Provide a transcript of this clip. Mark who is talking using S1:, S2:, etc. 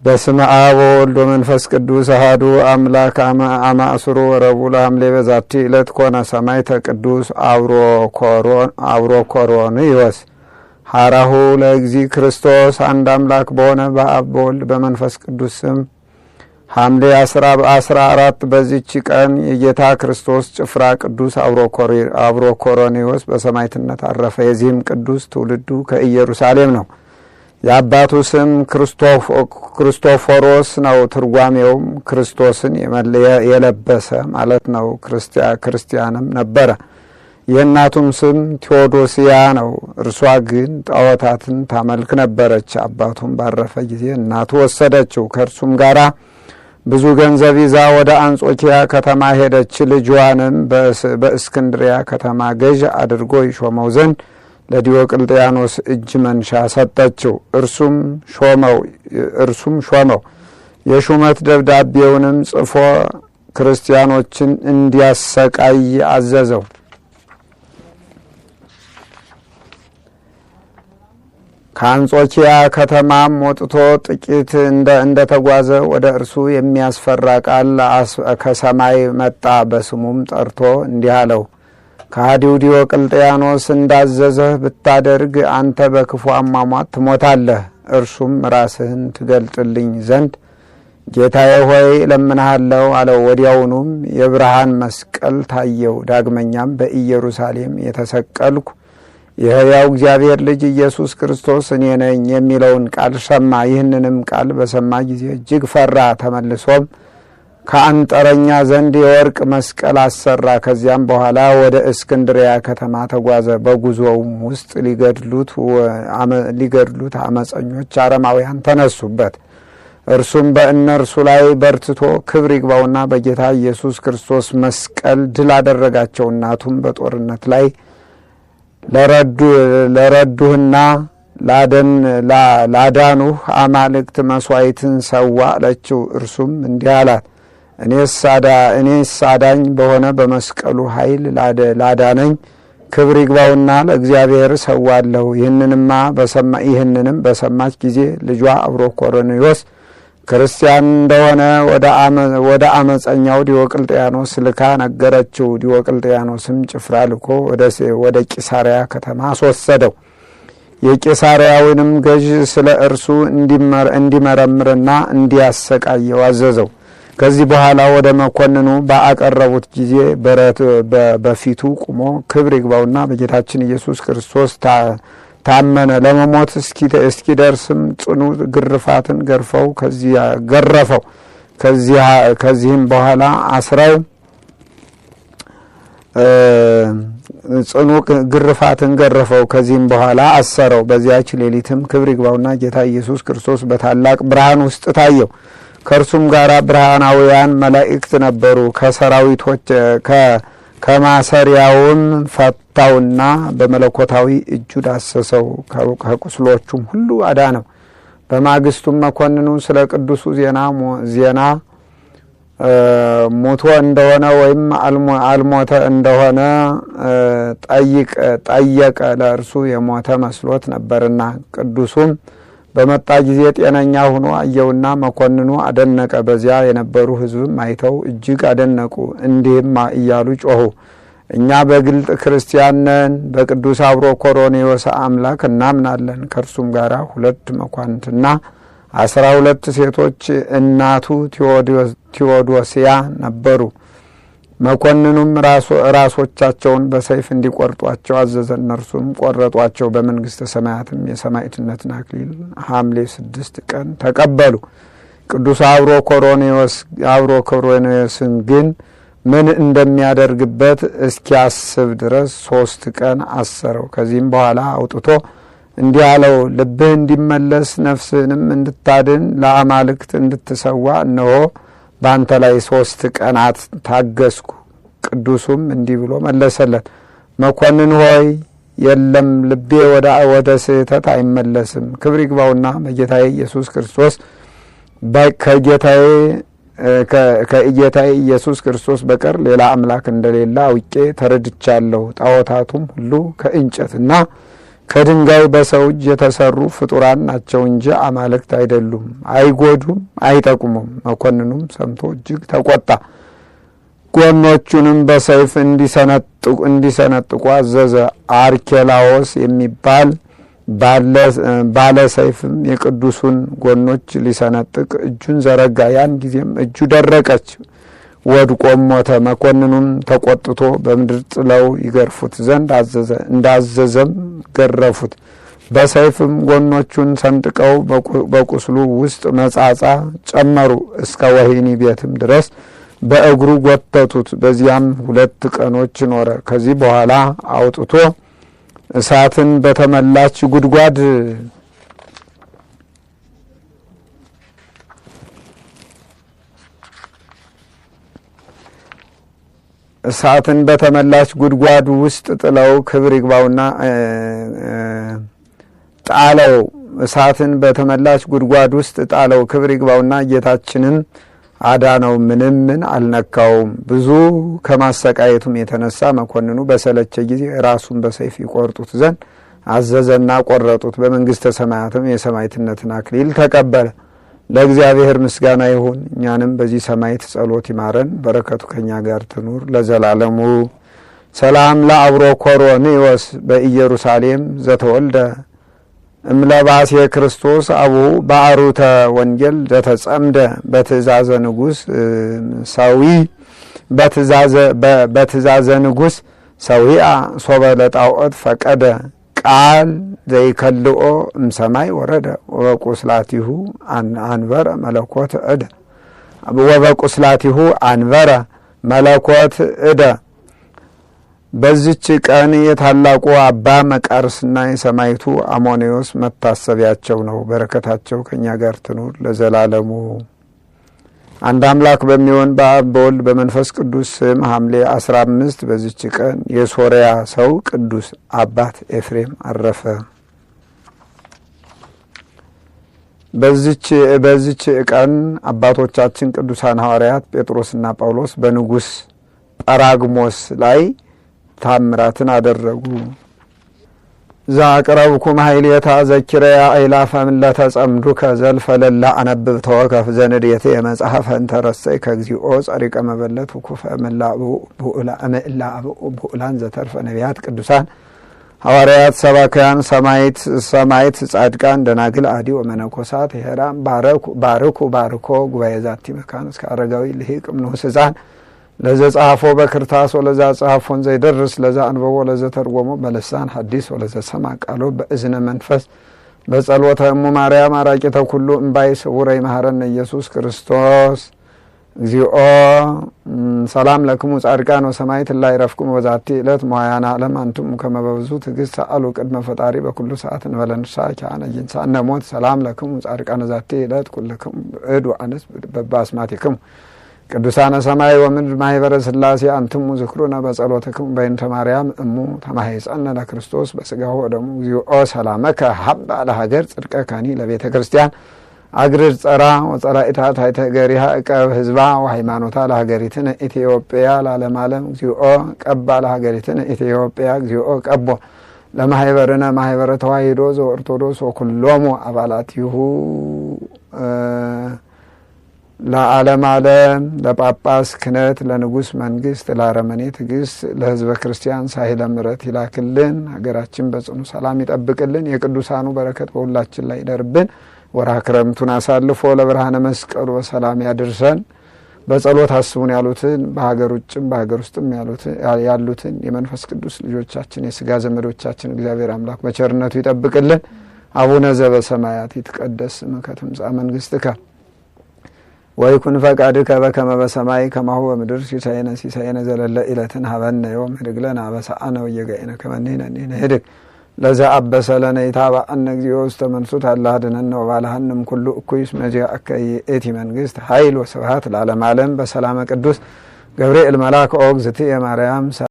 S1: በስመ አብ ወወልድ ወመንፈስ ቅዱስ አሐዱ አምላክ አማእስሩ ወረቡዕ ለሐምሌ በዛቲ ዕለት ኮነ ሰማዕተ ቅዱስ አብሮኮሮንዮስ ሐራሁ ለእግዚእ ክርስቶስ። አንድ አምላክ በሆነ በአብ በወልድ በመንፈስ ቅዱስ ስም ሐምሌ 14 በዚች ቀን የጌታ ክርስቶስ ጭፍራ ቅዱስ አብሮኮሮንዮስ በሰማዕትነት አረፈ። የዚህም ቅዱስ ትውልዱ ከኢየሩሳሌም ነው። የአባቱ ስም ክርስቶፎሮስ ነው። ትርጓሜውም ክርስቶስን የለበሰ ማለት ነው። ክርስቲያንም ነበረ። የእናቱም ስም ቴዎዶስያ ነው። እርሷ ግን ጣዖታትን ታመልክ ነበረች። አባቱም ባረፈ ጊዜ እናቱ ወሰደችው። ከእርሱም ጋራ ብዙ ገንዘብ ይዛ ወደ አንጾኪያ ከተማ ሄደች። ልጇንም በእስክንድሪያ ከተማ ገዥ አድርጎ ይሾመው ዘንድ ለዲዮቅልጥያኖስ እጅ መንሻ ሰጠችው። እርሱም ሾመው። የሹመት ደብዳቤውንም ጽፎ ክርስቲያኖችን እንዲያሰቃይ አዘዘው። ከአንጾኪያ ከተማም ወጥቶ ጥቂት እንደተጓዘ ወደ እርሱ የሚያስፈራ ቃል ከሰማይ መጣ። በስሙም ጠርቶ እንዲህ አለው፣ ከሃዲው ዲዮቅልጥያኖስ እንዳዘዘህ ብታደርግ አንተ በክፉ አሟሟት ትሞታለህ። እርሱም ራስህን ትገልጥልኝ ዘንድ ጌታዬ ሆይ እለምንሃለሁ አለው። ወዲያውኑም የብርሃን መስቀል ታየው። ዳግመኛም በኢየሩሳሌም የተሰቀልኩ የሕያው እግዚአብሔር ልጅ ኢየሱስ ክርስቶስ እኔ ነኝ የሚለውን ቃል ሰማ። ይህንንም ቃል በሰማ ጊዜ እጅግ ፈራ። ተመልሶም ከአንጠረኛ ዘንድ የወርቅ መስቀል አሰራ። ከዚያም በኋላ ወደ እስክንድሪያ ከተማ ተጓዘ። በጉዞውም ውስጥ ሊገድሉት አመፀኞች አረማውያን ተነሱበት። እርሱም በእነርሱ ላይ በርትቶ ክብር ይግባውና በጌታ ኢየሱስ ክርስቶስ መስቀል ድል አደረጋቸው። እናቱም በጦርነት ላይ ለረዱህና ላዳኑህ አማልክት መስዋዕትን ሰዋ አለችው። እርሱም እንዲህ አላት፣ እኔስ አዳኝ በሆነ በመስቀሉ ኃይል ላዳነኝ ክብር ይግባውና ለእግዚአብሔር ሰዋለሁ። ይህንንም በሰማች ጊዜ ልጇ አብሮኮሮንዮስ ክርስቲያን እንደሆነ ወደ አመፀኛው ዲዮቅልጥያኖስ ልካ ነገረችው። ዲዮቅልጥያኖስም ጭፍራ ልኮ ወደ ቂሳርያ ከተማ አስወሰደው። የቂሳርያውንም ገዥ ስለ እርሱ እንዲመረምርና እንዲያሰቃየው አዘዘው። ከዚህ በኋላ ወደ መኮንኑ ባቀረቡት ጊዜ በፊቱ ቆሞ ክብር ይግባውና በጌታችን ኢየሱስ ክርስቶስ ታመነ። ለመሞት እስኪደርስም ጽኑ ግርፋትን ገረፈው። ከዚህም በኋላ አስረው ጽኑ ግርፋትን ገረፈው። ከዚህም በኋላ አሰረው። በዚያች ሌሊትም ክብር ይግባውና ጌታ ኢየሱስ ክርስቶስ በታላቅ ብርሃን ውስጥ ታየው። ከእርሱም ጋር ብርሃናውያን መላእክት ነበሩ። ከሰራዊቶች ከማሰሪያውም ፈታውና በመለኮታዊ እጁ ዳሰሰው። ከቁስሎቹም ሁሉ አዳነው። በማግስቱም መኮንኑ ስለ ቅዱሱ ዜና ሞቶ እንደሆነ ወይም አልሞተ እንደሆነ ጠየቀ። ለእርሱ የሞተ መስሎት ነበርና። ቅዱሱም በመጣ ጊዜ ጤነኛ ሆኖ አየውና መኮንኑ አደነቀ። በዚያ የነበሩ ሕዝብም አይተው እጅግ አደነቁ። እንዲህም እያሉ ጮኹ፣ እኛ በግልጥ ክርስቲያን ነን። በቅዱስ አብሮኮሮንዮስ አምላክ እናምናለን። ከእርሱም ጋር 2 መኳንንትና 12 ሴቶች እናቱ ቴዎዶስያ ነበሩ። መኮንኑም ራሶቻቸውን በሰይፍ እንዲቆርጧቸው አዘዘ። እነርሱም ቆረጧቸው። በመንግሥተ ሰማያትም የሰማዕትነትን አክሊል ሐምሌ 6 ቀን ተቀበሉ። ቅዱስ አብሮኮሮንዮስን ግን ምን እንደሚያደርግበት እስኪያስብ ድረስ 3 ቀን አሰረው። ከዚህም በኋላ አውጥቶ እንዲህ አለው፣ ልብህ እንዲመለስ ነፍስህንም እንድታድን ለአማልክት እንድትሰዋ እነሆ በአንተ ላይ 3 ቀናት ታገስኩ። ቅዱሱም እንዲህ ብሎ መለሰለት፣ መኮንን ሆይ የለም፣ ልቤ ወደ ስህተት አይመለስም። ክብር ይግባውና በጌታዬ ኢየሱስ ክርስቶስ ከጌታዬ ከጌታዬ ኢየሱስ ክርስቶስ በቀር ሌላ አምላክ እንደሌለ አውቄ ተረድቻለሁ። ጣዖታቱም ሁሉ ከእንጨትና ከድንጋይ በሰው እጅ የተሰሩ ፍጡራን ናቸው እንጂ አማልክት አይደሉም። አይጎዱም፣ አይጠቅሙም። መኮንኑም ሰምቶ እጅግ ተቆጣ። ጎኖቹንም በሰይፍ እንዲሰነጥቁ አዘዘ። አርኬላዎስ የሚባል ባለ ሰይፍም የቅዱሱን ጎኖች ሊሰነጥቅ እጁን ዘረጋ። ያን ጊዜም እጁ ደረቀች፣ ወድቆም ሞተ። መኮንኑም ተቆጥቶ በምድር ጥለው ይገርፉት ዘንድ አዘዘ። እንዳዘዘም ገረፉት። በሰይፍም ጎኖቹን ሰንጥቀው በቁስሉ ውስጥ መጻጻ ጨመሩ። እስከ ወህኒ ቤትም ድረስ በእግሩ ጎተቱት። በዚያም 2 ቀኖች ኖረ። ከዚህ በኋላ አውጥቶ እሳትን በተመላች ጉድጓድ ውስጥ ጥለው ክብር ይግባውና ጣለው። እሳትን በተመላች ጉድጓድ ውስጥ ጣለው። ክብር ይግባውና ጌታችንን አዳነው። ምንም አልነካውም። ብዙ ከማሰቃየቱም የተነሳ መኮንኑ በሰለቸ ጊዜ ራሱን በሰይፍ ይቆርጡት ዘንድ አዘዘና ቆረጡት። በመንግስተ ሰማያትም የሰማዕትነትን አክሊል ተቀበለ። ለእግዚአብሔር ምስጋና ይሁን። እኛንም በዚህ ሰማዕት ጸሎት ይማረን፣ በረከቱ ከኛ ጋር ትኑር ለዘላለሙ። ሰላም ለአብሮኮሮንዮስ በኢየሩሳሌም ዘተወልደ እምለባሴ ክርስቶስ አቡ በአሩተ ወንጌል ዘተጸምደ በትእዛዘ ንጉስ ሰዊ በትእዛዘ ንጉስ ሰዊአ ሶበ ለጣዖት ፈቀደ ቃል ዘይከልኦ እምሰማይ ወረደ ወበቁስላቲሁ አንበረ መለኮት እደ ወበቁስላቲሁ አንበረ መለኮት እደ። በዚች ቀን የታላቁ አባ መቃርስና የሰማዕቱ አሞኔዎስ መታሰቢያቸው ነው። በረከታቸው ከኛ ጋር ትኑር ለዘላለሙ። አንድ አምላክ በሚሆን በአብ በወልድ በመንፈስ ቅዱስ ስም ሐምሌ 15 በዚች ቀን የሶሪያ ሰው ቅዱስ አባት ኤፍሬም አረፈ። በዚች ቀን አባቶቻችን ቅዱሳን ሐዋርያት ጴጥሮስና ጳውሎስ በንጉሥ ጰራግሞስ ላይ ታምራትን አደረጉ። ዛቅረብኩም ኃይሌታ ዘኪረያ አይላፈም ለተጸምዱከ ዘልፈ ለላ አነብብ ተወከፍ ዘንዴቴ የመጽሐፈ እንተረሰይ ከግዚኦ ጸሪቀ መበለት ውኩፈ ብኡላን ዘተርፈ ነቢያት ቅዱሳን ሐዋርያት ሰባክያን ሰማዕት ጻድቃን ደናግል አዲ ወመነኮሳት ሄራም ባርኮ ጉባኤ ዛቲ መካን እስከ አረጋዊ ልሂቅ ምንሁስ ሕፃን ለዘ ጻፎ በክርታስ ወለዛ ጻፎን ዘይደርስ ለዛ አንበቦ ለዘ ተርጎሞ በልሳን ሐዲስ ወለዘ ሰማ ቃሎ በእዝነ መንፈስ በጸሎተ እሙ ማርያም አራቂተ ኩሉ እምባይ ስውረይ መሐረነ ኢየሱስ ክርስቶስ እግዚኦ። ሰላም ለክሙ ጻድቃን ወሰማዕት ላይ ረፍኩም ወዛቲ ዕለት ሞያና ዓለም አንቱም ከመበብዙ ትዕግስት ሰአሉ ቅድመ ፈጣሪ በኩሉ ሰዓት እንበለንሳ ቻነ ይንሳ ነሞት ሰላም ለክሙ ጻድቃን ዛቲ ዕለት ኩልክም እዱ አንስ በባስማቲክም ቅዱሳነ ሰማይ ወምድር ማህበረ ሥላሴ አንትሙ ዝክሩነ በጸሎትክሙ በእንተ ማርያም እሙ ተማህፀነ ለክርስቶስ በስጋሁ ወደሙ እግዚኦ ሰላመከ ሀብ ለሀገር ጽድቀ ካኒ ለቤተ ክርስቲያን አግርር ጸራ ወጸራኢታ ታይተ ገሪሃ እቀብ ህዝባ ወሃይማኖታ ለሀገሪትነ ኢትዮጵያ ለዓለም ዓለም እግዚኦ ቀባ ለሀገሪትነ ኢትዮጵያ እግዚኦ ቀቦ ለማህበርነ ማህበረ ተዋሂዶ ዘኦርቶዶክስ ወኩሎሙ አባላቲሁ ለዓለም ዓለም ለጳጳስ ክህነት ለንጉሥ መንግስት ለአረመኔ ትዕግስት ለህዝበ ክርስቲያን ሳይለ ምሕረት ይላክልን። ሀገራችን በጽኑ ሰላም ይጠብቅልን። የቅዱሳኑ በረከት በሁላችን ላይ ይደርብን። ወርሃ ክረምቱን አሳልፎ ለብርሃነ መስቀሉ በሰላም ያድርሰን። በጸሎት አስቡን ያሉትን በሀገር ውጭም በሀገር ውስጥም ያሉትን የመንፈስ ቅዱስ ልጆቻችን የስጋ ዘመዶቻችን እግዚአብሔር አምላክ በቸርነቱ ይጠብቅልን። አቡነ ዘበሰማያት ይትቀደስ ስምከ ትምጻእ መንግስትከ ወይኩን ፈቃድከ በከመ በሰማይ ከማሁ በምድር ሲሳየነ ዘለለ ዕለትን ሀበነ ዮም ህድግ ለነ አበሳአነ ወጌጋየነ ከመ ንሕነኒ ንህድግ ለዘ አበሰ ለነ ኢታብአነ እግዚኦ ውስተ መንሱት አላ አድኅነነ ወባልሐንም ኩሉ እኩይ እስመ ዚአከ ይእቲ መንግስት ኃይል ወስብሐት ለዓለመ ዓለም። በሰላመ ቅዱስ ገብርኤል መልአክ ኦ እግዝእትየ ማርያም